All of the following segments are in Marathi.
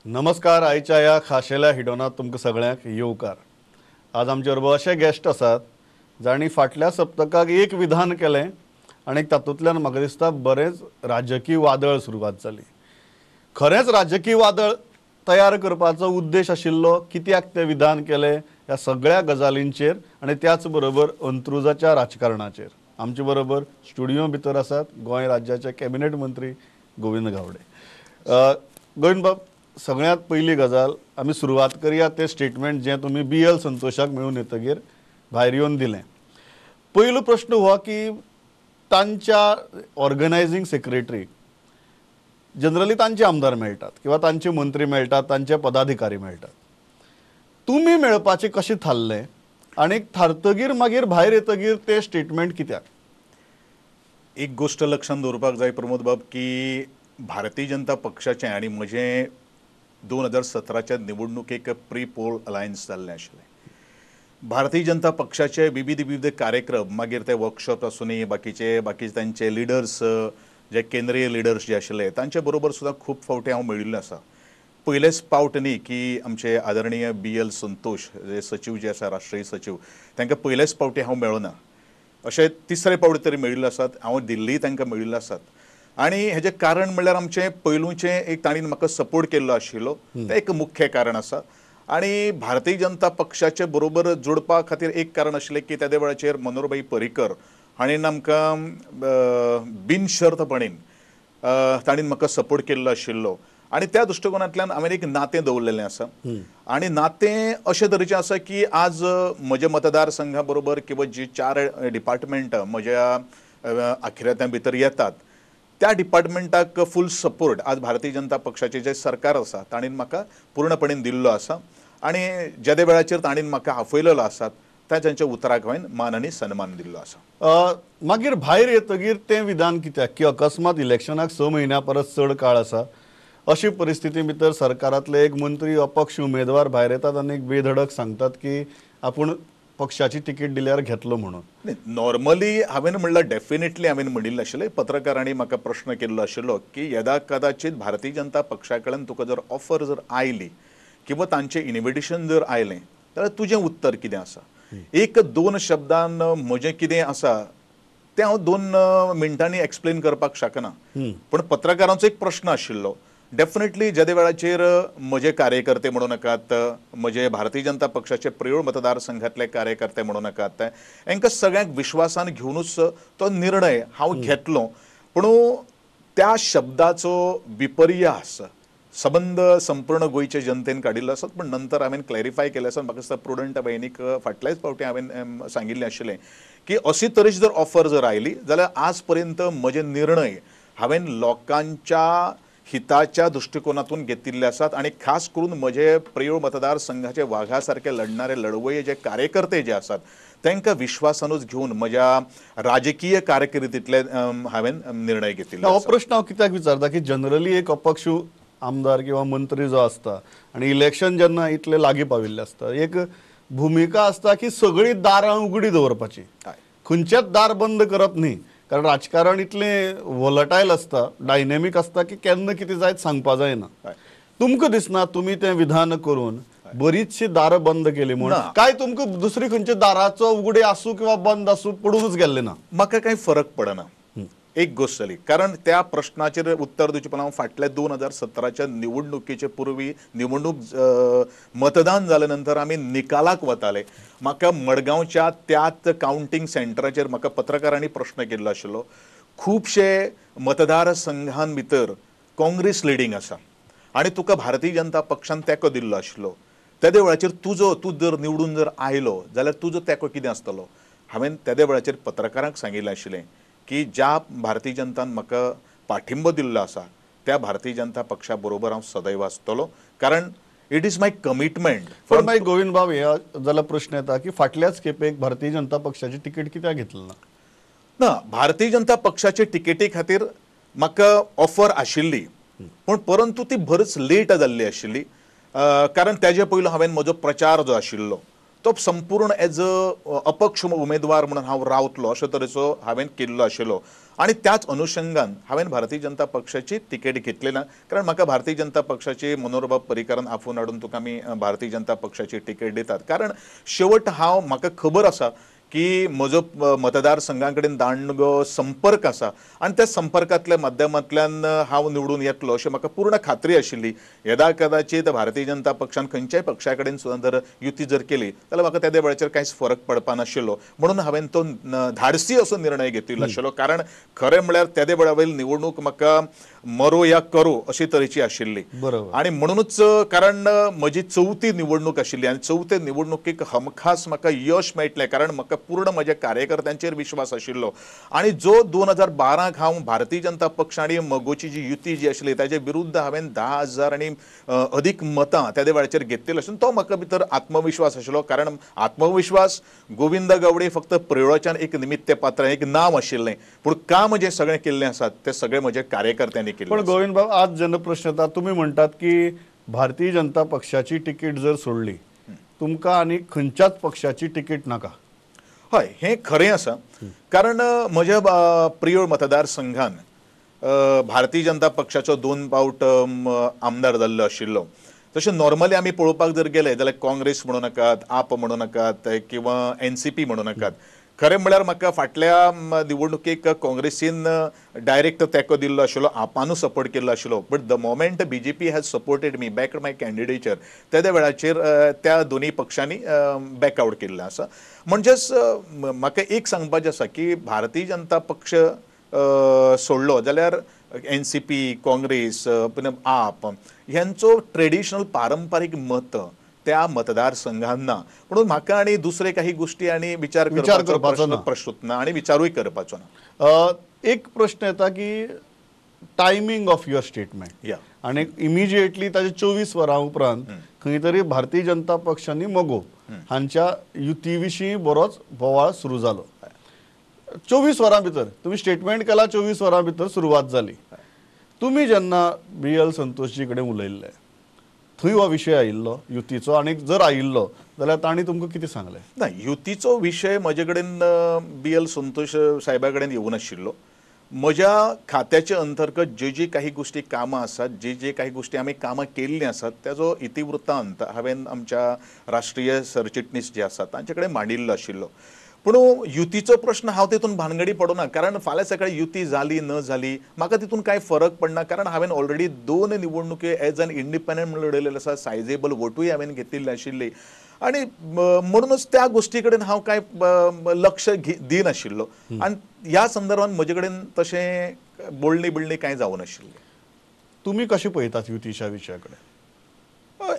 नमस्कार. आयच्या ह्या खाशेल्या हिडोनात तुमकां सगळ्यांक येवकार. आज आमचे बरोबर असे गेस्ट आसात जाणी फाटल्या सप्तकाक एक विधान केलें आनी तातूंतल्यान म्हाका दिसता बरेंच राजकीय वादळ सुरवात जाली. खरेंच राजकीय वादळ तयार करपाचो उद्देश आशिल्लो, कित्याक तें विधान केलें ह्या सगळ्या गजालींचेर आनी त्याच बरोबर अंत्रुजाच्या राजकारणाचेर आमचे बरोबर स्टुडियो भितर आसात गोंय राज्याचे कॅबिनेट मंत्री गोविंद गावडे. गोविंद बाब, सगळ्यात पयली गजाल आमी सुरवात करया ते स्टेटमेंट जे तुमी BL संतोशाक मेळून येतगीर भायर येवन दिलें. पयलो प्रश्न हो की तांच्या ऑर्गनायझींग सेक्रेटरीक जनरली तांचे आमदार मेळटात किंवा तांचे मंत्री मेळटात, तांचे पदाधिकारी मेळटात. तुमी मेळपाचें कशें थारलें आनी थारतगीर मागीर भायर येतगीर ते स्टेटमेंट कित्याक? एक गोष्ट लक्षात दवरपाक जाय प्रमोद बाब की भारतीय जनता पक्षाचें आनी म्हजें 2017च्या निवडणुकेक प्री पोल अलायन्स जाल्लें आशिल्लें. भारतीय जनता पक्षाचे विविध कार्यक्रम, मागीर ते वर्कशॉप आसूं बाकीचे तांचे लिडर्स, जे केंद्रीय लिडर्स जे आशिल्ले तांचे बरोबर सुद्दां खूब फावटी हांव मेळिल्लो आसा. पयलेच फावट न्ही की आमचे आदरणीय BL संतोष जे सचिव जे आसा, राष्ट्रीय सचिव, तांकां पयलेच फावटी हांव मेळ्ळो ना. अशें तिसरे फावटी तरी मेळिल्लो आसात. हांव दिल्ली तांकां मेळिल्लो आसात. आनी हेजें कारण म्हणल्यार आमचें पयलूचें एक तांणी म्हाका सपोर्ट केल्लो आशिल्लो, तें एक मुख्य कारण आसा. आनी भारतीय जनता पक्षाचे बरोबर जोडपा खातीर एक कारण आशिल्लें की त्या वेळाचेर मनोहरभाई पर्रीकर हाणें आमकां बिनशर्तपणेन ताणीन म्हाका सपोर्ट केल्लो आशिल्लो. आनी त्या दृश्टिकोनांतल्यान हांवें एक नातें दवरलेलें आसा. आनी नातें अशे तरेचें आसा की आज म्हज्या मतदारसंघा बरोबर किंवा जी 4 डिपार्टमेंटां म्हज्या आखिरात्या भितर येतात त्या डिपार्टमेंटाक फूल सपोर्ट आज भारतीय जनता पक्षाचें जें सरकार आसा ताणीन म्हाका पूर्णपणेन दिल्लो आसा. आनी ज्या वेळाचेर ताणीन म्हाका आफयलेलो आसा त्या तांच्या उतराक हांवें मान आनी सन्मान दिल्लो आसा. मागीर भायर येतगीर तें विधान कित्याक की अकस्मात इलेक्शनाक 6 म्हयन्या परस चड काळ आसा. अशी परिस्थिती भितर सरकारांतले एक मंत्री अपक्ष उमेदवार भायर येतात आनी एक बेधडक सांगतात की आपूण पक्षाची तिकीट दिल्यार घेतलो म्हणून. नॉर्मली हांवें म्हणल्यार डेफिनेटली हांवें म्हणिल्लें आशिल्लें. पत्रकारांनी म्हाका प्रश्न केल्लो आशिल्लो की येदा कदाचित भारतीय जनता पक्षा कडल्यान तुका जर ऑफर जर आयली किंवा तांचें इन्विटेशन जर आयलें जाल्यार तुजें उत्तर कितें आसा. 1-2 शब्दान म्हजें कितें आसा तें हांव 2 मिनटांनी एक्सप्लेन करपाक शकना. पण पत्रकारांचो एक प्रश्न आशिल्लो. डेफिनेटली ज्या वेळाचेर म्हजे कार्यकर्ते म्हणूं नाकात, म्हजे भारतीय जनता पक्षाचे प्रयोळ मतदारसंघातले कार्यकर्ते म्हणूं नाकात, हांकां सगळ्यांक विश्वासान घेवनूच तो निर्णय हांव घेतलो. पूण त्या शब्दाचो विपर्यास संबंध संपूर्ण गोंयचे जनतेन काडिल्लो आसात. पण नंतर हांवें क्लॅरिफाय केलें आसा. म्हाका दिसता प्रुडंट भयणीक फाटल्याच फावटी हांवें सांगिल्लें आशिल्लें की अशी तरेची जर ऑफर जर आयली जाल्यार आज पर्यंत म्हजे निर्णय हांवें लोकांच्या हिताच्या दृष्टिकोनातून घेतिल्ले आसात. आनी खास करून म्हजे प्रयोळ मतदारसंघाचे वाघा सारखे लढणारे लढवये जे कार्यकर्ते जे आसात तांकां विश्वासानूच घेवन म्हज्या राजकीय कारकिर्दींतले हांवें निर्णय घेतिल्ले. हो प्रश्न हांव कित्याक विचारता की जनरली एक अपक्ष आमदार किंवा मंत्री जो आसता आनी इलेक्शन जेन्ना इतले लागीं पाविल्ले आसता, एक भुमिका आसता की सगळीं दारां उगडीं दवरपाची, खंयचेच दार बंद करप न्ही. कारण राजकारण इतलें वॉलटायल आसता, डायनेमीक आसता की केन्ना कितें जायत सांगपा जायना. तुमकां दिसना तुमी तें विधान करून बरीचशी दारां बंद केली म्हणून? काय तुमकां दुसरी खंयच्या दाराचो उगडे आसूं किंवा बंद आसूं पडूनच गेल्ले ना? म्हाका कांय फरक पडना. एक गोष्ट जाली. कारण त्या प्रश्नाचेर उत्तर दिवचे पयलीं हांव फाटल्या 2017च्या निवडणुकेचे पूर्वी निवडणूक मतदान जाले नंतर आमी निकालाक वताले. म्हाका मडगांवच्या त्याच कावंटींग सेंटराचेर म्हाका पत्रकारांनी प्रश्न केल्लो आशिल्लो. खुबशे मतदारसंघां भितर काँग्रेस लिडींग आसा आनी तुका भारतीय जनता पक्षान तेंको दिल्लो आशिल्लो. त्या वेळाचेर तूं जर निवडून जर आयलो जाल्यार तुजो तेंको कितें आसतलो. हांवें त्या वेळाचेर पत्रकारांक सांगिल्लें आशिल्लें की ज्या भारतीय जनतान म्हाका पाठिंबो दिल्लो आसा त्या भारतीय जनता पक्षा बरोबर हांव सदैव आसतलो. कारण इट इज माय कमिटमेंट. पण मागीर गोविंद बाब, हे जाल्यार प्रश्न येता की फाटल्याच खेपेक भारतीय जनता पक्षाची तिकीट कित्याक घेतली ना? भारतीय जनता पक्षाचे तिकेटी खातीर म्हाका ऑफर आशिल्ली, पण परंतु ती बरीच लेट जाल्ली आशिल्ली. कारण तेजे पयलो हांवें म्हजो प्रचार जो आशिल्लो तो संपूर्ण एज अ अपक्ष उमेदवार म्हणून हांव रावतलो अशे तरेचो हांवें केल्लो आशिल्लो आणि त्याच अनुषंगान हांवें भारतीय जनता पक्षाची तिकेट घेतली ना कारण म्हाका भारतीय जनता पक्षाची मनोहरबाब पर्रीकारान आफून हाडून तुका आमी भारतीय जनता पक्षाची तिकेट दितात कारण शेवट म्हाका खबर आसा की म्हजो मतदारसंघा कडेन दांडगो संपर्क आसा आनी त्या संपर्कांतल्या माध्यमांतल्यान हांव निवडून येतलो अशी म्हाका पूर्ण खात्री आशिल्ली येदा कदाचित भारतीय जनता पक्षान खंयच्याय पक्षा कडेन सुद्दां जर युती जर केली जाल्यार म्हाका त्या वेळाचेर कांयच फरक पडपा नाशिल्लो म्हणून हांवें तो धाडसी असो निर्णय घेतिल्लो आशिल्लो कारण खरें म्हळ्यार त्या वेळा वयली निवडणूक म्हाका मरो या करो अशी तरेची आशिल्ली आणि म्हणूनच कारण म्हजी चवथी निवडणूक आशिल्ली आनी चवथे निवडणुकीक हमखास म्हाका यश मेळटलें कारण म्हाका पूर्ण म्हज्या कार्यकर्त्यांचेर विश्वास आशिल्लो आणि जो 2012 हांव भारतीय जनता पक्ष आणि मगोची जी युती जी आशिल्ली ताचे विरुद्ध हांवें 10,000 आणि अधिक मतां त्या वेळाचेर घेतिल्ली आसून तो म्हाका भितर आत्मविश्वास आशिल्लो कारण आत्मविश्वास गोविंद गावडे फक्त प्रयोगाच्यान एक निमित्त पात्र एक नांव आशिल्लें पूण काम जे सगळें केल्लें आसा ते सगळें म्हज्या कार्यकर्त्यांनी केल्लें. पण गोविंद बाब आज जनप्रश्न येता तुम्ही म्हणटात की भारतीय जनता पक्षाची तिकीट जर सोडली तुमकां आनी खंयच्याच पक्षाची तिकीट नाका. हय हें खरें आसा कारण म्हज्या प्रिय मतदारसंघान भारतीय जनता पक्षाचो 2 फावट आमदार जाल्लो आशिल्लो तशें नॉर्मली आमी पळोवपाक जर गेले जाल्यार काँग्रेस म्हणूं नाकात आप म्हणूं नाकात किंवा NCP म्हणूं नाकात खरें म्हळ्यार म्हाका फाटल्या निवडणुकेक काँग्रेसीन डायरेक्ट तेंको दिल्लो आशिल्लो आपानूच सपोर्ट केल्लो आशिल्लो but the moment BJP has supported me back माय कॅन्डिडेचर त्या वेळाचेर त्या दोनी पक्षांनी बॅकआउट केल्लें आसा म्हणजेच म्हाका एक सांगपाचें आसा की भारतीय जनता पक्ष सोडलो जाल्यार NCP काँग्रेस आप ह्यांचो ट्रेडिशनल पारंपारीक मत त्या मतदारसंघांना म्हणून म्हाका आणि दुसरे काही गोष्टी आणि विचार करपाचो प्रश्न ना आणि विचारूय करपाचो ना. एक प्रश्न येता की टायमिंग ऑफ युअर स्टेटमेंट आणि इमिजिएटली ताचे 24 वरां उपरांत खंय तरी भारतीय जनता पक्षांनी मगो हांच्या युती विशीं बरोच बोवाळ सुरू जालो. 24 वरां भितर तुम्ही स्टेटमेंट केला 24 वरां भितर सुरवात जाली. तुम्ही जेन्ना BL संतोषजी कडेन उलयल्ले थंय हो विशय आयिल्लो युतीचो आणि जर आयिल्लो जाल्यार तांणी तुमकां कितें सांगलें? ना युतीचो विशय म्हजे कडेन BL संतोष साहेबा कडेन येवूं नाशिल्लो. म्हज्या खात्याचे अंतर्गत जी काही गोष्टी कामां आसात जे काही गोष्टी आमी कामां केल्लीं आसात त्याचो इतिवृत्तांत हांवें आमच्या राष्ट्रीय सरचिटणीस जे आसात तांचे कडेन मांडिल्लो आशिल्लो पूण युतीचो प्रश्न हांव तितून भानगडी पडना कारण फाल्यां सकाळी युती जाली न जाली म्हाका तितून कांय फरक पडना कारण हांवें ऑलरेडी 2 निवडणुके एज एन इंडिपेंडंट म्हणून लढयलेले आसा सायजेबल वोटूय हांवें घेतिल्ली आशिल्ली आणि म्हणूनच त्या गोष्टी कडेन हांव कांय लक्ष दिनाशिल्लो आनी ह्या संदर्भात म्हजे कडेन तशें बोलणी बिळणी कांय जावं नाशिल्लें. तुम्ही कशें पळयतात युतीच्या विशया कडेन?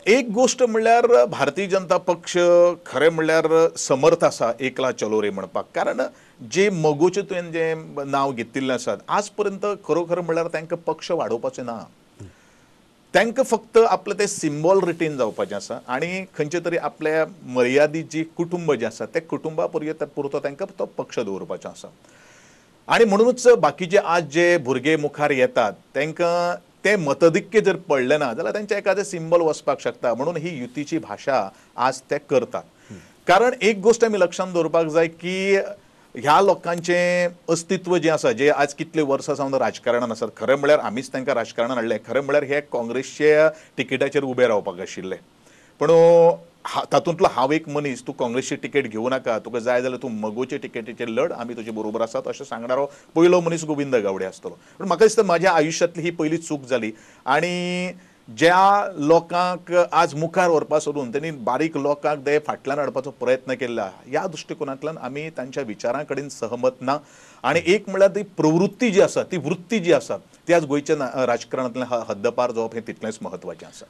एक गोष्ट म्हणल्यार भारतीय जनता पक्ष खरें म्हणल्यार समर्थ आसा एकला चलो रे म्हणपाक कारण जे मगोचे तुवें जे नांव घेतिल्लें आसात आज पर्यंत खरोखर म्हणल्यार तांकां पक्ष वाडोवपाचें ना. तांकां फक्त आपलें तें सिंबॉल रिटेन जावपाचें आसा आनी खंयचे तरी आपल्या मर्यादीत जी कुटुंब जें आसा त्या कुटुंबा पुरतो तांकां तो पक्ष दवरपाचो आसा आनी म्हणूनच बाकीचे आज जे भुरगे मुखार येतात तांकां ते मतधिक्य जर पडले ना जाल्यार तांचे एखादें सिंबल वचपाक शकता म्हणून ही युतीची भाशा आज ते करतात कारण एक गोष्ट आमी लक्षांत दवरपाक जाय की ह्या लोकांचें अस्तित्व जें आसा जे आज कितले वर्सां सावन राजकारणांत आसात खरें म्हळ्यार आमीच तांकां राजकारणांत हाडलें खरें म्हळ्यार हे काँग्रेसच्या तिकेटाचेर उबे रावपाक आशिल्ले पूण तातूंतलो हांव एक मनीस तूं काँग्रेसची तिकेट घेवं नाका तुका जाय जाल्यार तूं मगोचे तिकेटीचेर लढ आमी तुजे बरोबर आसात अशें सांगणारो पयलो मनीस गोविंद गावडे आसतलो. पूण म्हाका दिसता म्हाज्या आयुश्यांतली ही पयली चूक जाली आनी ज्या लोकांक आज मुखार व्हरपा सोडून त्यांनी बारीक लोकांक ते फाटल्यान हाडपाचो प्रयत्न केला ह्या दृश्टिकोनांतल्यान आमी तांच्या विचारां कडेन सहमत ना आनी एक म्हळ्यार ती प्रवृत्ती जी आसा ती वृत्ती जी आसा ती आज गोंयच्या राजकारणांतल्यान हद्दपार जावप हें तितलेंच म्हत्वाचें आसा.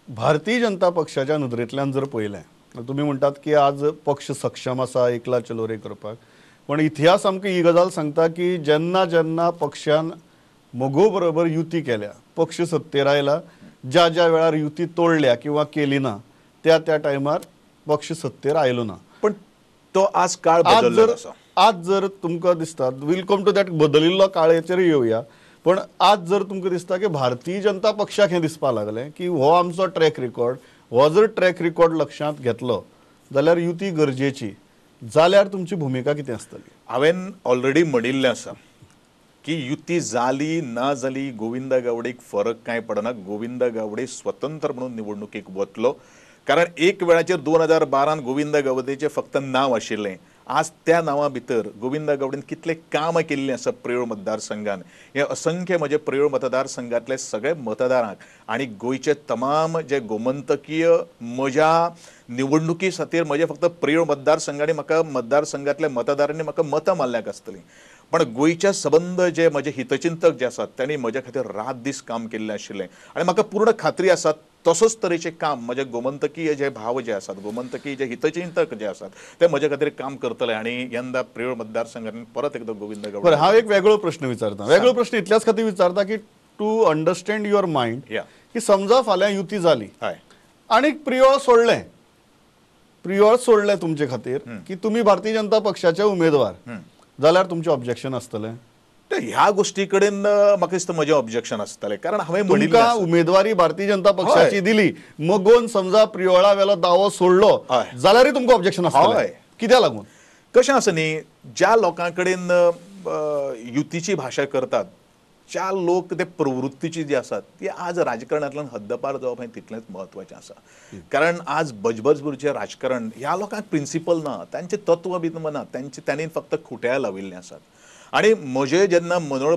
भारतीय जनता पक्षाच्या नदरेंतल्यान जर पळयलें तुम्ही म्हणटात की आज पक्ष सक्षम आसा एकला चलो रे करपाक पण इतिहास आमकां ही गजाल सांगता की जेन्ना जेन्ना पक्षान मगो बरोबर युती केल्या पक्ष सत्तेर आयला ज्या ज्या वेळार युती तोडल्या किंवा केली ना त्या त्या टायमार पक्ष सत्तेर आयलो ना. पण तो आज काळ बदललो आसा. आज जर तुमकां दिसता विल कम टू दॅट बदलिल्लो काळाचेर येवया पण आज जर तुमकां दिसता की भारतीय जनता पक्षाक हें दिसपाक लागलें की हो आमचो ट्रॅक रिकॉर्ड हो जर ट्रॅक रिकॉर्ड लक्षांत घेतलो जाल्यार युती गरजेची जाल्यार तुमची भुमिका कितें आसतली? हांवें ऑलरेडी म्हणिल्लें आसा की युती जाली ना जाली गोविंदा गावडेक फरक कांय पडना. गोविंदा गावडे स्वतंत्र म्हणून निवडणुकीक वतलो. कारण एक वेळाचेर 2012 गोविंदा गावडेचें फक्त नांव आशिल्लें. आज त्या नांवा भितर गोविंदा गावडेन कितलें काम केल्लें आसा प्रेळ मतदारसंघान हे असंख्य म्हजे प्रेळ मतदारसंघातले सगळे मतदारांक आनी गोंयचे तमाम जे गोमंतकीय म्हज्या निवडणुकी खातीर म्हजे फक्त प्रेळ मतदारसंघांनी म्हाका मतदारसंघातल्या मतदारांनी म्हाका मतां मारल्याक आसतलीं. पण गोंयच्या सबंद जे म्हजे हितचिंतक जे आसात त्यांनी म्हज्या खातीर रात दीस काम केल्लें आशिल्लें आनी म्हाका पूर्ण खात्री आसा तसोच तरेचें काम म्हजे गोमंतकीय जे भाव जे आसात गोमंतकीय जे हितचिंतक जे आसात ते म्हजे खातीर काम करतले आनी यंदा प्रेळ मतदारसंघात परत एकदा गोविंदा गावडे. बरं, हांव एक वेगळो प्रश्न विचारता. वेगळो प्रश्न इतल्याच खातीर विचारता की टू अंडरस्टँड युअर मायंड की समजा फाल्यां युती जाली हय आनी प्रियोळ सोडलें तुमचे खातीर की तुमी भारतीय जनता पक्षाचे उमेदवार जाल्यार तुमचें ऑब्जेक्शन आसतलें? ह्या गोष्टी कडेन म्हाका दिसता म्हजें ऑब्जेक्शन आसतलें. कारण हांवें म्हणिल्लें तुमकां उमेदवारी भारतीय जनता पक्षाची दिली मगोन समजा प्रियोळा वेलो दावो सोडलो जाल्यारय तुमकां ऑब्जेक्शन आसतलें? कित्याक लागून? कशें आसा न्ही, ज्या लोकां कडेन युतीची भाशा करतात ज्या लोक ते प्रवृत्तीची जी आसात ती आज राजकारणांतल्यान हद्दपार जावप हें तितलेंच म्हत्वाचें आसा. कारण आज बजबजभरचें राजकारण ह्या लोकांक प्रिंसिपल ना, तांचें तत्व बी ना, त्यांनी फक्त खुट्याळ लाविल्लीं आसात. आनी म्हजें जेन्ना मनोहर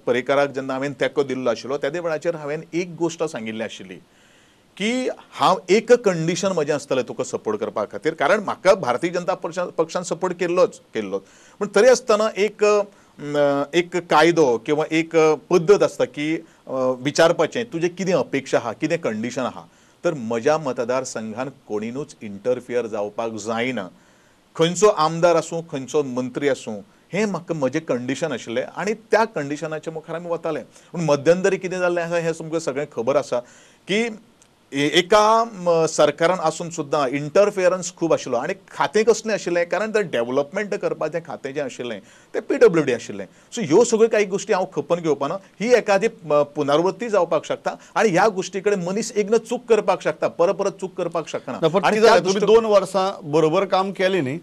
पर्रीकाराक जेन्ना हांवें तेंको दिल्लो आशिल्लो त्या वेळाचेर हांवें एक गोश्ट सांगिल्ली आशिल्ली की हांव एक कंडिशन म्हजें आसतलें तुका सपोर्ट करपा खातीर. कारण म्हाका भारतीय जनता पक्षान सपोर्ट केल्लोच पूण तरी आसतना एक कायदो किंवा एक पद्दत आसता की विचारपाचें तुजें कितें अपेक्षा आहा, कितें कंडिशन आहा. तर म्हज्या मतदारसंघान कोणीनूच इंटरफियर जावपाक जायना. खंयचो आमदार आसूं खंयचो मंत्री आसूं हें म्हाका म्हजें कंडिशन आशिल्लें आनी त्या कंडिशनाच्या मुखार आमी वताले. पूण मध्यंतरी कितें जाल्लें आसा हें तुमकां सगळें खबर आसा की एका सरकारान आसून सुद्दां इंटरफियरन्स खूब आशिल्लो आनी खातें कसलें आशिल्लें कारण तें डेव्हलपमेंट करपाचें खातें जें आशिल्लें तें PWD आशिल्लें. सो ह्यो सगळ्यो काही गोश्टी हांव खपोवन घेवपाना. ही एखादी पुनरावृत्ती जावपाक शकता आनी ह्या गोश्टी कडेन मनीस एकदां चूक करपाक शकता, परत चूक करपाक शकना. तुमी 2 वर्सां बरोबर काम केलें न्ही,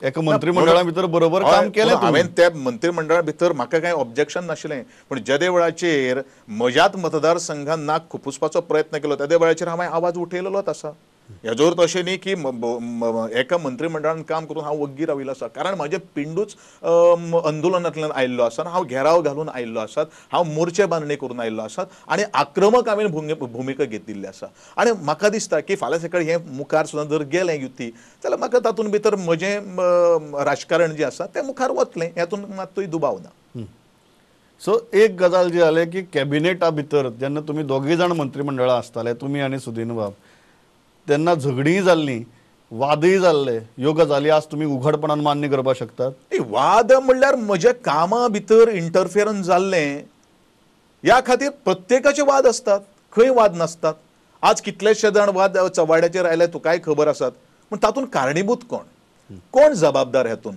एका मंत्रिमंडळा भितर बरोबर काम केलें. हांवें त्या मंत्रिमंडळा भितर म्हाका कांय ऑब्जेक्शन नाशिल्लें. पूण ज्या वेळाचेर म्हज्याच मतदारसंघान नाक खुपसपाचो प्रयत्न केलो त्या वेळाचेर हांवें आवाज उठयलेलोच आसा. हेजो अर्थ अशें न्ही की एका मंत्रिमंडळान काम करून हांव वग्गी राविल्लो आसा. कारण म्हाजें पिंडूच आंदोलनांतल्यान आयिल्लो आसा, हांव घेराव घालून आयिल्लो आसात, हांव मोर्चे बांदणी करून आयिल्लो आसात आनी आक्रमक हांवें भुमिका घेतिल्ली आसा. आनी म्हाका दिसता की फाल्यां सकाळीं हें मुखार सुद्दां जर गेलें युती जाल्यार म्हाका तातूंत भितर म्हजें राजकारण जें आसा तें मुखार वतलें, हेतून मात्तूय दुबाव ना. सो एक गजाल जी जाली की कॅबिनेटा भितर जेन्ना तुमी दोगूय जाण मंत्रिमंडळा आसताले तुमी आनी सुदीन बाब, तेन्ना झगडीय जाल्लीं, वादय जाल्ले, ह्यो गजाली आज तुमी उघडपणान मान्य करपाक शकतात? वाद म्हणल्यार म्हज्या कामा भितर इंटरफियरन्स जाल्लें ह्या खातीर प्रत्येकाचे वाद असतात, खंय वाद नासतात. आज कितलेशे जाण वाद चव्हाड्याचेर आयले तुकाय खबर आसात. पूण तातूंत कारणीभूत कोण जबाबदार हेतून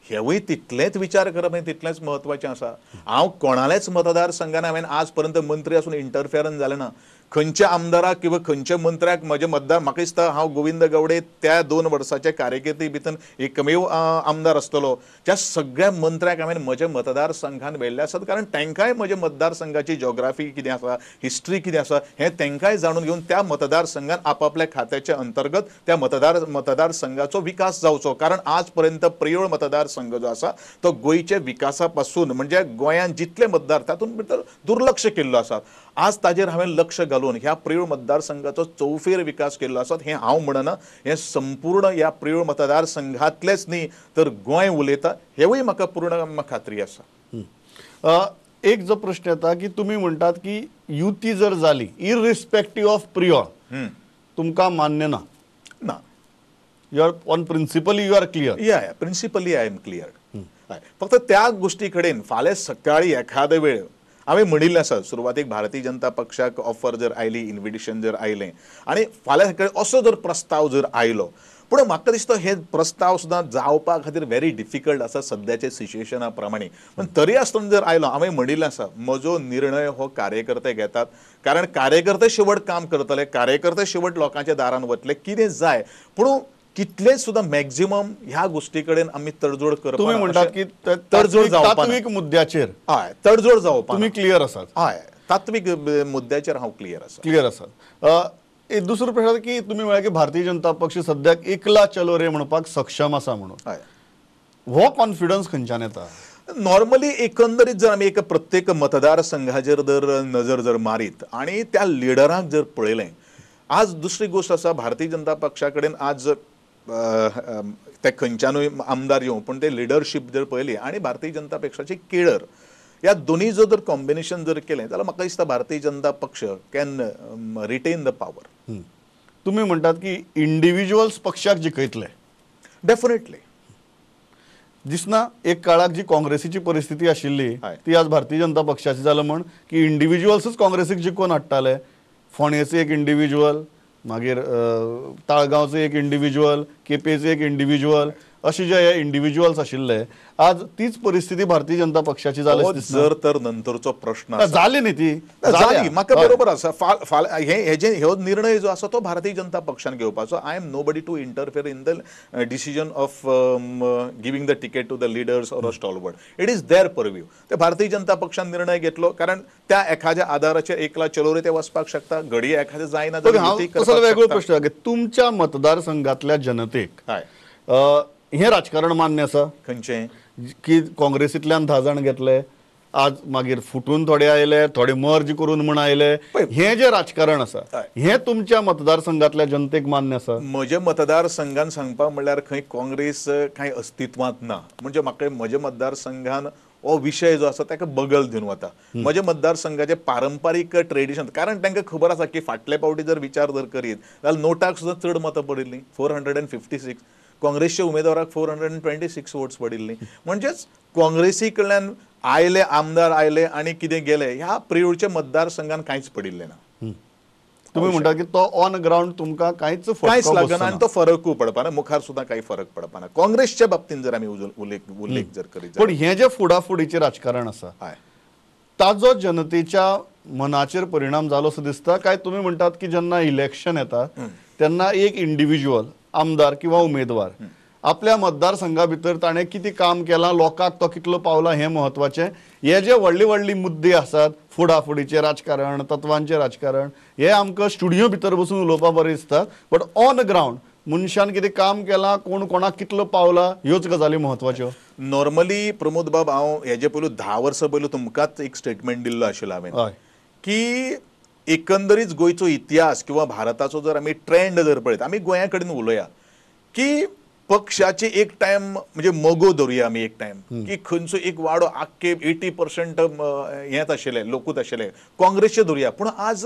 हेवूय तितलेंच विचार करप हें तितलेंच म्हत्वाचें आसा. हांव कोणालेच मतदारसंघान हांवें आज पर्यंत मंत्री आसून इंटरफियरन्स जालें ना. खंयच्या आमदाराक किंवा खंयच्या मंत्र्याक म्हजे मतदार म्हाका दिसता हांव गोविंद गावडे त्या 2 वर्साच्या कारकिर्दी भितर एकमेव आमदार आसतलो ज्या सगळ्या मंत्र्याक हांवें म्हज्या मतदारसंघान व्हेल्ले आसात. कारण तांकांय म्हज्या मतदारसंघाची जॉग्राफी कितें आसा, हिस्ट्री कितें आसा हें तांकांय जाणून घेवन त्या मतदारसंघान आपापल्या खात्याच्या अंतर्गत त्या मतदारसंघाचो विकास जावचो. कारण आज पर्यंत प्रेळ मतदारसंघ जो आसा तो गोंयच्या विकासा पासून म्हणजे गोंयांत जितले मतदार तातूंत भितर दुर्लक्ष केल्लो आसा. आज ताजेर हांवें लक्ष घालून ह्या प्रेळ मतदारसंघाचो चौफेर विकास केल्लो आसा. हें हांव म्हणना, हें संपूर्ण ह्या प्रेळ मतदारसंघातलेच न्ही तर गोंय उलयता हेवूय म्हाका पूर्ण खात्री आसा. एक जो प्रश्न येता की तुमी म्हणटात की युती जर जाली इररिस्पेक्टिव्ह ऑफ प्रियोळ तुमकां मान्य ना? ना. You are on principally you are clear? या प्रिंसिपली आय एम क्लियर. फक्त त्या गोष्टी कडेन फाल्यां सकाळीं एखादे वेळ हांवें म्हणिल्लें आसा सुरवातीक भारतीय जनता पक्षाक ऑफर जर आयली, इन्विटेशन जर आयलें आनी फाल्यां सकाळीं असो जर प्रस्ताव जर आयलो, पूण म्हाका दिसता हे प्रस्ताव सुद्दां जावपा खातीर व्हेरी डिफिकल्ट आसा सद्याच्या सिच्युएशना प्रमाणे. पण तरी आसतना जर आयलो हांवें म्हणिल्लें आसा म्हजो निर्णय हो कार्यकर्ते घेतात. कारण कार्यकर्ते शेवट काम करतले, कार्यकर्ते शेवट लोकांच्या दारान वतले, कितें जाय. पूण कितले सुद्धा मॅक्झिमम ह्या गोष्टी कडेन आमी तडजोड करप तुम्ही म्हणतात की तडजोड जावपाना. तात्विक मुद्द्याचेर हय तडजोड जावपाना. तुम्ही क्लियर आसात. हय तात्विक मुद्द्याचेर हांव क्लियर आसा. क्लियर आसात. एक दुसरो प्रश्न की तुम्ही म्हळ्यार की भारतीय जनता पक्ष सद्याक एकला चलो रे म्हणपाक सक्षम आसा म्हणून. हय हो कॉन्फिडन्स खंयच्यान येता? नॉर्मली एकंदरीत जर आमी एक प्रत्येक मतदारसंघाचेर जर नजर जर मारीत आणि त्या लिडराक जर पळयलें, आज दुसरी गोष्ट आसा भारतीय जनता पक्षा कडेन आज ते खंयच्यानूय आमदार येवं पण ते लिडरशीप जर पळयली आणि भारतीय जनता पक्षाचे केडर ह्या दोनी जर कॉम्बिनेशन जर केलें जाल्यार म्हाका दिसता भारतीय जनता पक्ष कॅन रिटेन द पावर. तुम्ही म्हणतात की इंडिव्हिज्युअल्स पक्षाक जिखयतले. डेफिनेटली दिसना एक काळाक जी काँग्रेसीची परिस्थिती आशिल्ली ती आज भारतीय जनता पक्षाची जालां म्हण की इंडिव्हिज्युअल्सच काँग्रेसीक जिखून हाडटाले. फोणेचे एक इंडिव्हिज्युअल, मागीर ताळगांवचो एक इंडिव्हिज्युअल, केपेंचो एक इंडिव्हिज्युअल, अशे जे इंडिव्हिज्युअल्स आशिल्ले आज तीच परिस्थिती भारतीय जनता पक्षाची जाली. जर तर नंतरचो प्रश्न जाली न्ही ती जाली म्हाका बरोबर आसा. हे निर्णय जो आसा तो भारतीय जनता पक्षान घेवपाचो. I am nobody to interfere in the decision of giving the ticket to the leaders or a stalwart. It is their purview. ते भारतीय जनता पक्षान निर्णय घेतलो कारण त्या एखाद्या आधाराचेर एकला चलो रे ते वचपाक शकता, घडये एखादे जायना जाल्यार वेगळो प्रश्न तुमच्या मतदारसंघातल्या जनतेक हे राजकारण मान्य आसा खंयचें की काँग्रेसींतल्यान 10 जाण घेतले, आज मागीर फुटून थोडे आयले, थोडे मर्ज करून म्हण आयले, हे जे राजकारण आसा हे तुमच्या मतदारसंघातल्या जनतेक मान्य आसा? म्हज्या मतदारसंघान सांगपाक म्हणल्यार खंय काँग्रेस कांय अस्तित्वांत ना. म्हणजे म्हाका म्हज्या मतदारसंघान हो विषय जो आसा ताका बगल दिवन वता. म्हज्या मतदारसंघाचे पारंपारीक ट्रेडिशन कारण तांकां खबर आसा की फाटल्या फावटी जर विचार जर करीत जाल्यार नोटाक सुद्दां चड मतां पडिल्लीं 456. काँग्रेसच्या उमेदवाराक 426 वोट्स पडिल्लीं. म्हणजेच काँग्रेसी कडल्यान आयले आमदार आयले आणि कितें गेले ह्या प्रियूडच्या मतदारसंघान कांयच पडिल्लें ना. तुम्ही म्हणटा की तो ऑन ग्राउंड तुमकां कांयच लागना आणि तो फरकूय पडपाना, मुखार सुद्दां काही फरक पडपाना काँग्रेसच्या बाबतींत जर आमी उल्लेख जर करीत. पण हे जे फुडाफुडीचें राजकारण आसा ताजो जनतेच्या मनाचेर परिणाम जालो असो दिसता काय? तुम्ही म्हणटात की जेन्ना इलेक्शन येता तेन्ना एक इंडिव्हिज्युअल आमदार किंवा उमेदवार आपल्या मतदारसंघा भितर ताणें कितें काम केलां, लोकांक तो कितलो पावला हें म्हत्वाचें. हे जे व्हडली व्हडली मुद्दे आसात फुडाफुडीचें राजकारण, तत्वांचें राजकारण, हे आमकां स्टुडियो भितर बसून उलोवपाक बरें दिसता. बट ऑन ग्राउंड मनशान कितें काम केलां, कोण कोणाक कितलो पावला ह्योच गजाली म्हत्वाच्यो. नॉर्मली प्रमोद बाब हांव हेजे पयलू 10 वर्सां पयलू तुमकांच एक स्टेटमेंट दिल्लो आशिल्लो हांवें की एकंदरीत गोंयचो इतिहास किंवा भारताचो जर आमी ट्रेंड जर पळयत आमी गोंया कडेन उलोवया की पक्षाचे एक टायम म्हणजे मोगो धरुया आमी एक टायम की खंयचो एक वाडो आख्खे 80% हेच आशिल्ले लोकूच आशिल्ले काँग्रेसचे धरुया. पूण आज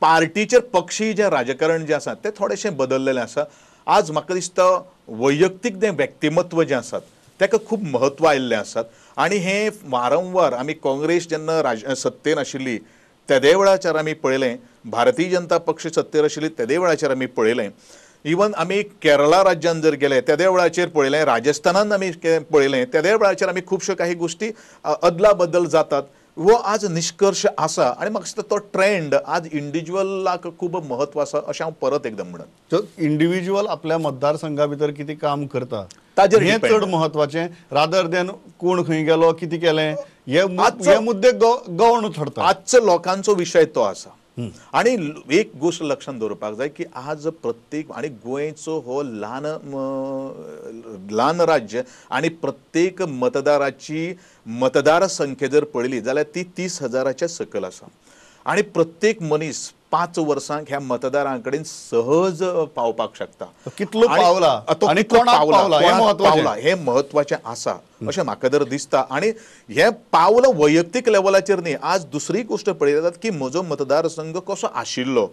पार्टीचेर पक्षी जे राजकारण जे आसा ते थोडेशें बदललेलें आसा. आज म्हाका दिसता वैयक्तीक जे व्यक्तिमत्व जे आसात ताका खूब महत्व आयिल्लें आसात आणि हे वारंवार आमी काँग्रेस जेन्ना सत्तेन आशिल्ली तेदे वेळाचेर आमी पळयलें, भारतीय जनता पक्ष सत्तेर आशिल्ली तेदे वेळाचेर आमी पळयलें. इवन आमी केरळा राज्यान जर गेले तेदे वेळाचेर पळयलें, राजस्थानान आमी पळयलें तेदे वेळाचेर आमी खुबश्यो काही गोष्टी अदला बदल जातात. वो आज निष्कर्श आसा आणि म्हाका दिसता तो ट्रेंड आज इंडिव्हिज्युअलाक खूब म्हत्व आसा अशें हांव परत एकदम म्हणन. इंडिव्हिज्युअल आपल्या मतदारसंघा भितर कितें काम करता हे चड म्हत्वाचें रादर देन कोण खंय गेलो कितें केलें हे मुद्दे गवण थरता. आजचो लोकांचो विशय तो आसा. आणि एक गोष्ट लक्षात दवरपाक जाय की आज प्रत्येक आणि गोंयचो हो ल्हान राज्य आणि प्रत्येक मतदाराची मतदार संख्या जर पळयली जाल्यार ती 30,000च्या सकल आसा आणि प्रत्येक मनीस 5 वर्सांक ह्या मतदारां कडेन सहज पावपाक शकता. कितलो पावला आणि पावला हे म्हत्वाचें आसा अशें म्हाका जर दिसता. आणि हे पावलं वैयक्तीक लेवलाचेर न्ही. आज दुसरी गोष्ट पळयतात की म्हजो मतदारसंघ कसो आशिल्लो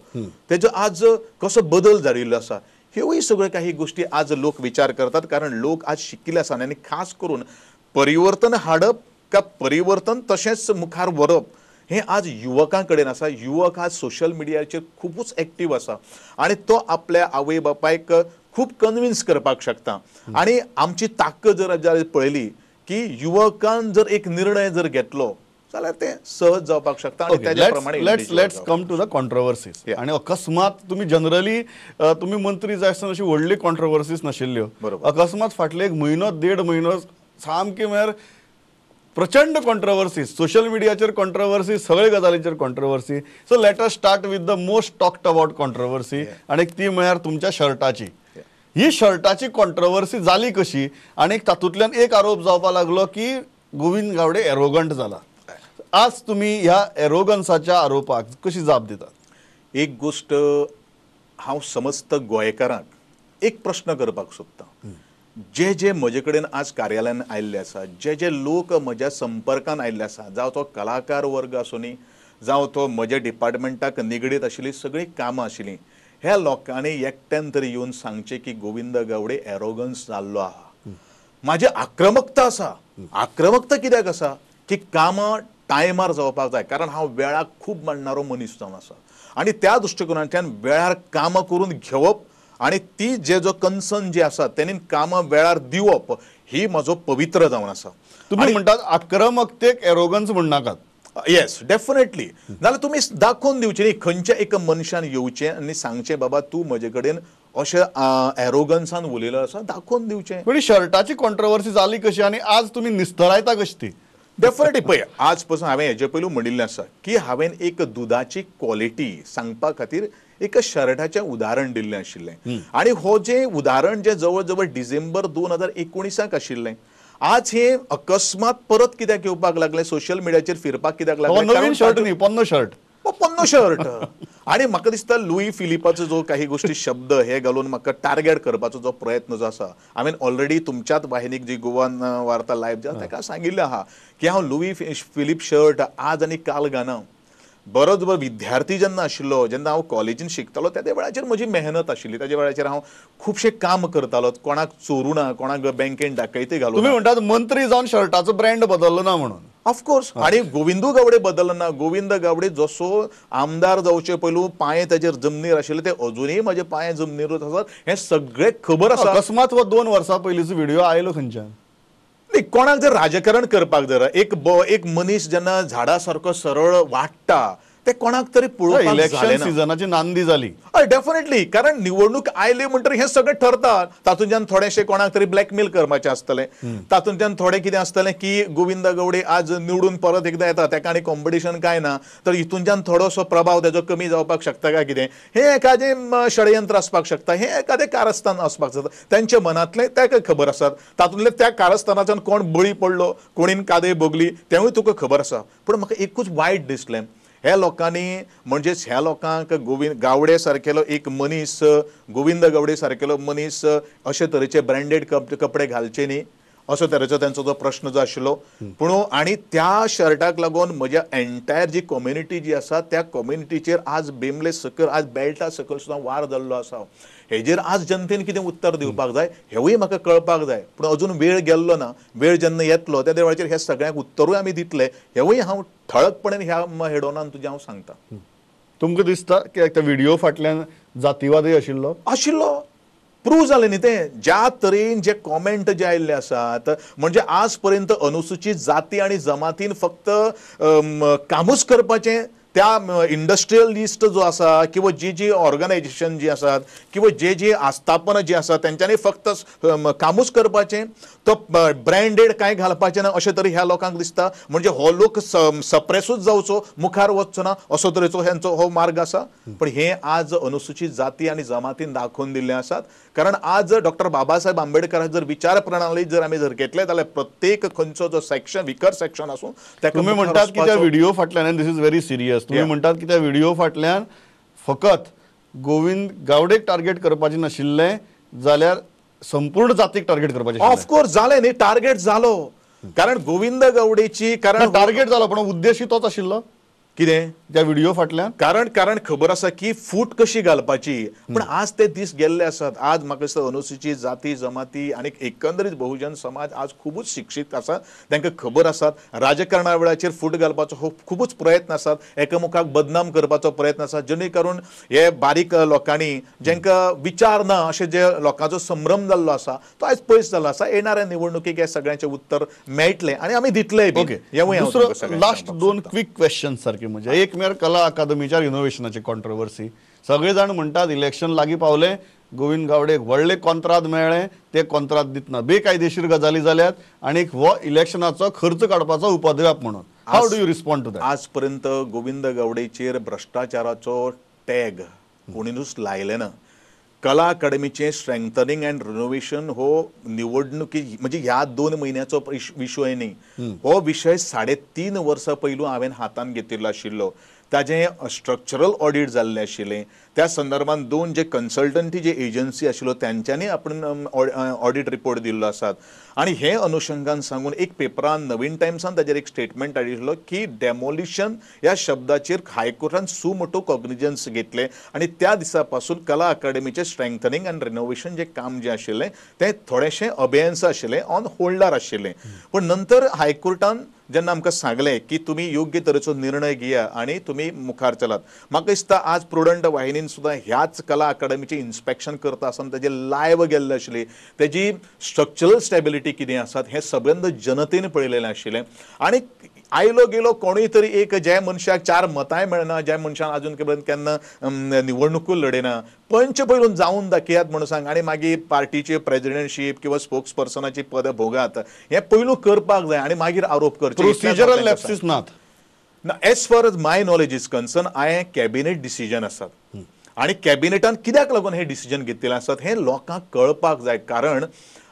तेजो आज कसो बदल जाल्लो आसा. ह्योय सगळ्यो काही गोष्टी आज लोक विचार करतात कारण लोक आज शिकिल्ले आसात आनी खास करून परिवर्तन हाडप का परिवर्तन तशेंच मुखार व्हरप हे आज युवकां कडेन आसा. युवक आज सोशल मिडियाचेर खूबच एक्टीव आसा आणि तो आपल्या आवय बापायक खूब कन्विन्स करपाक शकता. आणि आमची ताकद जर पळयली की युवकान जर एक निर्णय जर घेतलो जाल्यार ते सहज जावपाक शकता आणि त्याच्या प्रमाणे let's come to the controversies आणि अकस्मात तुम्ही जनरली तुम्ही मंत्री जाय आसतना अशी व्हडली कॉन्ट्रोवर्सीज नाशिल्ल्यो अकस्मात फाटले एक म्हयनो देड म्हयनो सामके म्हळ्यार प्रचंड कॉन्ट्रोवर्सीज सोशल मिडियाचेर कॉन्ट्रोवर्सी सगळे गजालीचेर controversy so let us start with the most talked about controversy आणि ती म्हळ्यार तुमच्या शर्टाची ही शर्टाची कॉन्ट्रोवर्सी जाली कशी आणि तातूंतल्यान एक आरोप जावपाक लागलो की गोविंद गावडे एरोगंट जाला आज तुम्ही ह्या एरोगन्साच्या आरोपाक कशी जाप दितात एक गोष्ट हांव समस्त गोंयकारांक एक प्रश्न करपाक सोदतां जे जे म्हजे कडेन आज कार्यालयान आयिल्ले आसा जे लोक म्हज्या संपर्कान आयिल्ले आसा जावं तो कलाकार वर्ग आसूनी जावं तो म्हज्या डिपार्टमेंटाक निगडीत आशिल्ली सगळीं कामां आशिल्लीं ह्या लोकांनी एकट्यान तरी येवन सांगचें की गोविंद गावडे एरोगन्स जाल्लो आहा म्हाजी आक्रमकता आसा आक्रमकता कित्याक आसा की कामां टायमार जावपाक जाय कारण हांव वेळाक खूब मानणारो मनीस जावन आसा आणि त्या दृश्टिकोनांतल्यान वेळार कामां करून घेवप आणि ती जे जो कन्सर्न जे आसा तेणी कामां वेळार दिवप ही म्हजो पवित्र जावन आसा तुम्ही म्हणटात आक्रमकतेक एरोगन्स म्हणनाकात येस डेफिनेटली नाल्यार तुमी दाखोवन दिवचे न्ही खंयच्या एका मनशान येवचें आनी सांगचें बाबा तूं म्हजे कडेन अशें एरोगन्सान उलयलो आसा दाखोवन दिवचें पण शर्टाची कॉन्ट्रोवर्सी जाली कशी आणि आज तुम्ही निस्तरायता कशी ती डेफिनेटली पळय आज पासून हांवें हेजे पयलू म्हणिल्लें आसा की हांवें एक दुदाची क्वॉलिटी सांगपा खातीर एक शर्टाचें उदाहरण दिल्लें आशिल्लें आणि हो जे उदाहरण जे जवळ जवळ डिसेंबर 2019 आशिल्लें आज हे अकस्मात परत कित्याक येवपाक लागलें सोशल मिडियाचेर फिरपाक कित्याक लागलें नवीन शर्ट न्ही पोन्नो शर्ट पन्नो शर्ट आणि म्हाका दिसता लुई फिलिपाचो जो काही गोष्टी शब्द हे घालून म्हाका टार्गेट करपाचो जो प्रयत्न जो आसा हांवें ऑलरेडी तुमच्याच वाहिनीक जी गोवन वार्ता लायव्ह जाता ताका सांगिल्लें आहा की हांव लुई फिलिप शर्ट आज आनी काल घाना बरोच विद्यार्थी जेन्ना आशिल्लो जेन्ना हांव कॉलेजीन शिकतालो त्या वेळाचेर म्हजी मेहनत आशिल्ली त्याच्या वेळाचेर हांव खुबशें काम करतालो कोणाक चोरुना कोणाक बँकेन डाकैती घालून तुम्ही म्हणटात मंत्री जावन शर्टाचो ब्रँड बदललो ना म्हणून ऑफकोर्स आणि गोविंदू गावडे बदललो ना गोविंद गावडे जसो आमदार जावचे पयलू पांय ताचेर जमनीर आशिल्ले ते अजुनूय म्हजे पांय जमनीरूच आसात हें सगळें खबर आसा अकस्मात वो 2 वर्सां पयलींचो व्हिडिओ आयलो खंयच्यान नाही कोणाक जर राजकारण करपाक जर एक मनीस जेन्ना झाडा सारको सरळ वाडटा ते कोणाक तरी पळोवपाक इलेक्शन सिजनाची नांदी जाली डेफिनेटली कारण निवडणूक आयली म्हणटरी हे सगळें ठरता तातूंतल्यान थोडेशे कोणाक तरी ब्लॅकमेल करपाचें आसतलें तातूंतल्यान थोडें कितें आसतलें की गोविंद गावडे आज निवडून परत एकदां येता तेका आनी कॉम्पिटिशन काय ना तर हितूनच्यान थोडोसो प्रभाव तेजो कमी जावपाक शकता काय कितें हे एखादें षडयंत्र आसपाक शकता हे एखादें कारस्थान आसपाक शकता तांच्या मनांतलें ताका खबर आसा तातूंतले त्या कारस्थानाच्यान कोण बळी पडलो कोणीन कादय भोगली तेवूय तुका खबर आसा पूण म्हाका एकूच वायट दिसलें ह्या लोकांनी म्हणजे ह्या लोकांक गोविंद गावडे सारकेलो एक मनीस गोविंद गावडे सारकेलो मनीस अशे तरेचे ब्रँडेड कपडे घालचे न्ही असो तरेचो त्यांचो जो प्रश्न जो आशिल्लो पूण आणि त्या शर्टाक लागून म्हज्या एंटायर जी कम्युनिटी जी आसा त्या कम्युनिटीचेर आज बेमले सकयल आज बेल्टा सकयल सुद्दां वार जाल्लो आसा हेजेर आज जनतेन कितें उत्तर दिवपाक जाय हेवूय म्हाका कळपाक जाय पूण अजून वेळ गेल्लो ना वेळ जेन्ना येतलो त्या वेळाचेर हे सगळ्यांक उत्तरूय आमी दितले हेवूय हांव ठळकपणान ह्या हेडोनान तुजें हांव सांगता तुमकां दिसता की त्या व्हिडिओ फाटल्यान जातीवादय आशिल्लो प्रूव्ह जालें न्ही तें ज्या तरेन जे कॉमेंट जे आयिल्ले आसात म्हणजे आज पर्यंत अनुसूचित जाती आनी जमातीन फक्त कामूच करपाचें त्या इंडस्ट्रियलिस्ट जो आसा किंवा जी ऑर्गनायझेशन जी आसात किंवा जे आस्थापना जी आसा तेंच्यांनी फक्त कामूच करपाचें तो ब्रँडेड कांय घालपाचें ना अशें तरी ह्या लोकांक दिसता म्हणजे हो लोक सप्रेसूच जावचो मुखार वचचो ना असो तरेचो हेंचो हो मार्ग आसा पण हे आज अनुसूचित जाती आनी जमातीन दाखोवन दिल्ले आसात कारण आज डॉक्टर बाबासाहेब आंबेडकराक जर विचार प्रणाली जर आमी जर घेतले जाल्यार प्रत्येक खंयचो जो सेक्शन विकर सेक्शन आसूं तुम्ही म्हणटात की त्या व्हिडिओ फाटल्यान दिस इज व्हेरी सिरियस तुम्ही म्हणटात की त्या व्हिडिओ फाटल्यान फकत गोविंद गावडेक टार्गेट करपाचें नाशिल्लें जाल्यार संपूर्ण जातीक टार्गेट करपाचें ऑफकोर्स जालें न्ही टार्गेट जालो कारण गोविंद गावडेची कारण टार्गेट जालो पण उद्देश तोच आशिल्लो कितें त्या व्हिडिओ फाटल्यान कारण खबर आसा की फूट कशी घालपाची पण आज ते दीस गेल्ले आसात आज म्हाका दिसता अनुसूचित जाती जमाती आणि एकंदरीत बहुजन समाज आज खूबच शिक्षीत आसा तांकां खबर आसात राजकारणा वेळाचेर फूट घालपाचो हो खूबच प्रयत्न आसात एकामेकाक बदनाम करपाचो प्रयत्न आसा जेणे करून हे बारीक लोकांनी जेंकां विचार ना अशे जे लोकांचो संभ्रम जाल्लो आसा तो आयज पयस जाल्लो आसा येणाऱ्या निवडणुकीक हे सगळ्यांचें उत्तर मेळटलें आनी आमी दितलेय बी. ओके हेवूय हांव तुमकां दुसरं सगळ्यांक लास्ट सांगपाक दोन सोदतां. क्विक क्वेश्चन सारखे म्हणजे एक म्हळ्यार कला अकादमीच्या रिनोव्हेशनाची कॉन्ट्रोवर्सी सगळे जाण म्हणटात इलेक्शन लागीं पावले गोविंद गावडेक व्हडले कंत्राद मेळ्ळे ते कंत्राद दितना बेकायदेशीर गजाली जाल्यात आणि हो इलेक्शनाचो खर्च काडपाचो उपद्व्याप म्हणून how do you respond to that. आज पर्यंत गोविंद गावडेचेर भ्रष्टाचाराचो टॅग कोणीनूच लायले ना. कला अकादमीचे स्ट्रेंथनिंग अँड रिनोव्हेशन हो निवडणुकी म्हणजे ह्या 2 महिन्याचो विशय न्ही हो विशय 3.5 वर्सां पयलू हांवें हातान घेतिल्लो आशिल्लो ताजें स्ट्रक्चरल ऑडिट जाल्लें आशिल्लें त्या संदर्भात 2 जे कन्सल्टंटी जे एजन्सी आशिल्लो त्यांच्यांनी आपण ऑडिट रिपोर्ट दिल्लो आसात आणि हे अनुषंगान सांगून एक पेपरान नवीन टायम्सान ताजेर एक स्टेटमेंट आयिल्लो की डेमोलिशन ह्या शब्दाचेर हायकोर्टान सुमोटो कॉग्निजन्स घेतले आणि त्या दिसा पासून कला अकादमीचे स्ट्रेंथनिंग अँड रिनोव्हेशन जे काम जे आशिल्लें तें थोडेशें अभेयन्स आशिल्लें ऑन होल्डार आशिल्लें पण नंतर हायकोर्टान जेन्ना आमकां सांगलें की तुमी योग्य तरेचो निर्णय घेया आणि तुमी मुखार चलात म्हाका दिसता आज प्रुडंट वाहिनीन सुद्दां ह्याच कला अकादमीचें इन्स्पेक्शन करता आसतना तेजे लायव्ह गेल्ले आशिल्ले तेजी स्ट्रक्चरल स्टॅबिलिटी कितें आसात हें सगळ्यांदा जनतेन पळयलेलें आशिल्लें आणि आयलो गेलो कोणूय तरी एक ज्या मनशाक 4 मतांय मेळना ज्या मनशान अजून पर्यंत केन्ना निवडणूक लडयना पंच पयलून जावन दाखयात म्हणून सांग आणि मागीर पार्टीचे प्रेसिडेंटशीप किंवा स्पोक्स पर्सनाची पदां भोगात हें पयलू करपाक जाय आणि मागीर आरोप करचे. प्रोसिजरल लॅप्सीस नात. As far as my knowledge is concern cabinet decision आसात आणि कॅबिनेटान कित्याक लागून हे डिसिजन घेतिल्लें आसात हें लोकांक कळपाक जाय कारण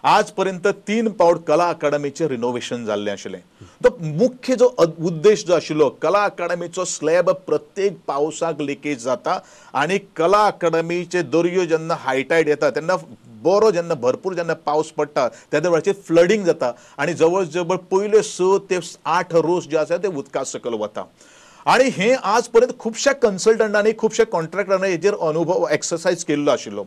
आज पर्यंत 3 फावट कला अकादमीचें रिनोव्हेशन जाल्लें आशिल्लें. तो मुख्य जो उद्देश जो आशिल्लो कला अकादमीचो स्लॅब प्रत्येक पावसाक लिकेज जाता आणि कला अकादमीचे दर्यो जेन्ना हायटायड येता तेन्ना बरो जेन्ना भरपूर जेन्ना पावस पडटा त्या वेळाचेर फ्लडिंग जाता आणि जवळ जवळ पयले 6 ते 8 रोस जे आसा ते उदका सकयल वता आणि हे आज पर्यंत खुबश्या कन्सल्टंटांनी खुबश्या कॉन्ट्रॅक्टरांनी हेजेर अनुभव एक्सरसाइज केल्लो आशिल्लो.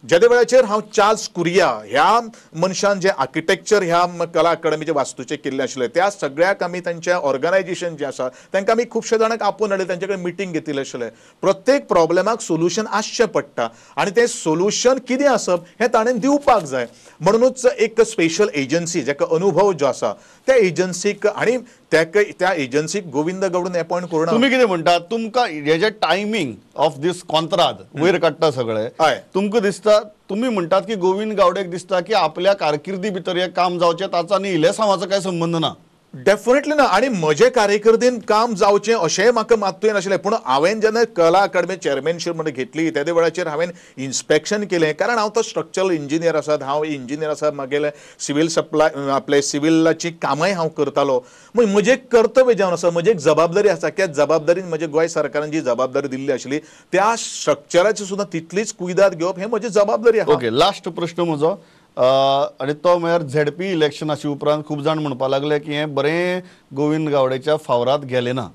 ज्या वेळाचेर हांव चार्ल्स कुरिया ह्या मनशान जे आर्किटेक्चर ह्या कला अकादमीचे वास्तूचे केल्ले आशिल्ले त्या सगळ्याक आमी तांच्या ऑर्गनायझेशन जे आसा तांकां आमी खुबश्या जाणांक आपोवन हाडले तांचे कडेन मिटींग घेतिल्ले आशिल्ले. प्रत्येक प्रॉब्लेमाक सोल्युशन आसचें पडटा आणि तें सोल्युशन कितें आसप हें ताणें दिवपाक जाय म्हणूनच एक स्पेशल एजन्सी जाका अनुभव जो आसा त्या एजन्सीक आणि त्या एजन्सीक गोविंद गावडेन अपॉइंट करून तुम्ही कितें म्हणटात तुमकां हेजे टायमिंग ऑफ दीस कंत्राद वयर काडटा सगळे हय. तुमकां दिसता तुम्ही म्हणटात की गोविंद गावडेक दिसता की आपल्या कारकिर्दी भितर हे काम जावचें ताचो आनी इलेसांवाचो काय संबंध ना. डेफिनेटली ना आणि म्हजे कार्यकिर्दीन काम जावचें अशेंय म्हाका मात्तूय नाशिल्लें पूण हांवें जेन्ना कला अकादमी चेअरमॅनशीप म्हणून घेतली त्या वेळाचेर हांवें इन्स्पेक्शन केलें कारण हांव तो स्ट्रक्चरल इंजिनियर आसा हांव इंजिनियर आसा मागेले सिवील सप्लाय आपले सिविलाची कामांय हांव करतालो म्हजें कर्तव्य जावन आसा म्हजी एक जबाबदारी आसा त्या जबाबदारीन म्हजे गोंय सरकारान जी जबाबदारी दिल्ली आशिल्ली त्या स्ट्रक्चराची सुद्दां तितलीच कुयदाद घेवप हें म्हजी जबाबदारी आसा. ओके लास्ट प्रश्न म्हजो आणि तो म्हळ्यार झेडपी इलेक्शनाच्या उपरांत खूब जाण म्हणपाक लागले की हें बरें गोविंद गावडेच्या फावरात गेलें ना.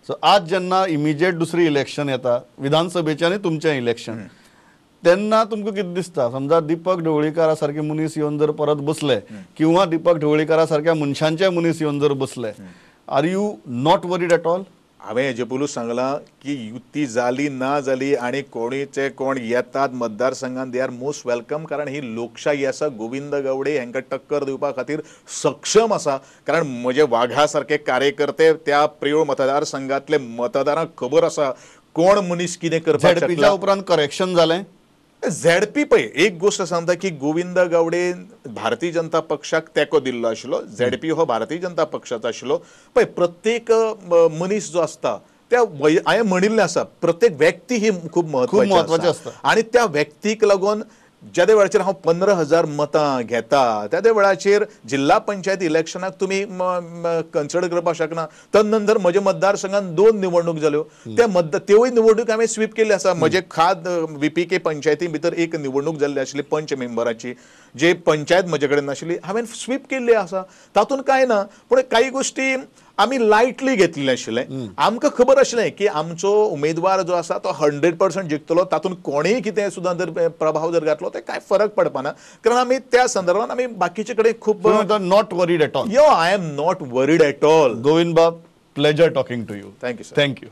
सो आज जेन्ना इमिजिएट दुसरी इलेक्शन येता विधानसभेचें आनी तुमचें इलेक्शन तेन्ना तुमकां कितें दिसता समजा दिपक ढवळीकारा सारके मनीस येवन जर परत बसले किंवा दिपक ढवळीकारा सारक्या मनशांचे मनीस येवन जर बसले are you not worried at all. हांवें हेजे पयलू सांगलां की युती जाली ना जाली आणि कोणीचे कोण येतात मतदारसंघात दे आर मोस्ट वेलकम कारण ही लोकशाही आसा. गोविंद गावडे हांकां टक्कर दिवपा खातीर सक्षम आसा कारण म्हजे वाघा सारके कार्यकर्ते त्या प्रिय मतदारसंघातले मतदारांक खबर आसा कोण मनीस कितें करपाक झेडपीच्या उपरांत करेक्शन जालें. झेडपी पळय एक गोष्ट सांगता की गोविंद गावडे भारतीय जनता पक्षाक तेंको दिल्लो आशिल्लो झेडपी हो भारतीय जनता पक्षाचो आशिल्लो पळय प्रत्येक मनीस जो आसता त्या हांवें म्हणिल्लें आसा प्रत्येक व्यक्ती ही खूब म्हत्वाची आसता आणि त्या व्यक्तीक लागून ज्या वेळाचेर हांव 15,000 मतां घेता त्या वेळाचेर जिल्हा पंचायत इलेक्शनाक तुमी कन्सिडर करपाक शकना. तदनंतर म्हज्या मतदारसंघात 2 निवडणूक जाल्यो त्योय निवडणूक हांवें स्वीप केल्ली आसा. म्हजे खाद VPK पंचायती भितर एक निवडणूक जाल्ली आशिल्ली पंच मेंबराची जे पंचायत म्हजे कडेन नाशिल्ली हांवें स्वीप केल्ली आसा तातूंत कांय ना. पूण काही गोश्टी आमी लायटली घेतलेले आशिल्लें आमकां खबर आशिल्लें की आमचो उमेदवार जो आसा तो 100% जिखतलो तातूंत कोणीय कितें सुद्दां जर प्रभाव जर घातलो ते काय फरक पडपाना कारण आमी त्या संदर्भात आमी बाकीचे कडेन खूब not worried at all. I am not worried at all. Govind बाब, pleasure talking to you. Thank you sir. Thank you.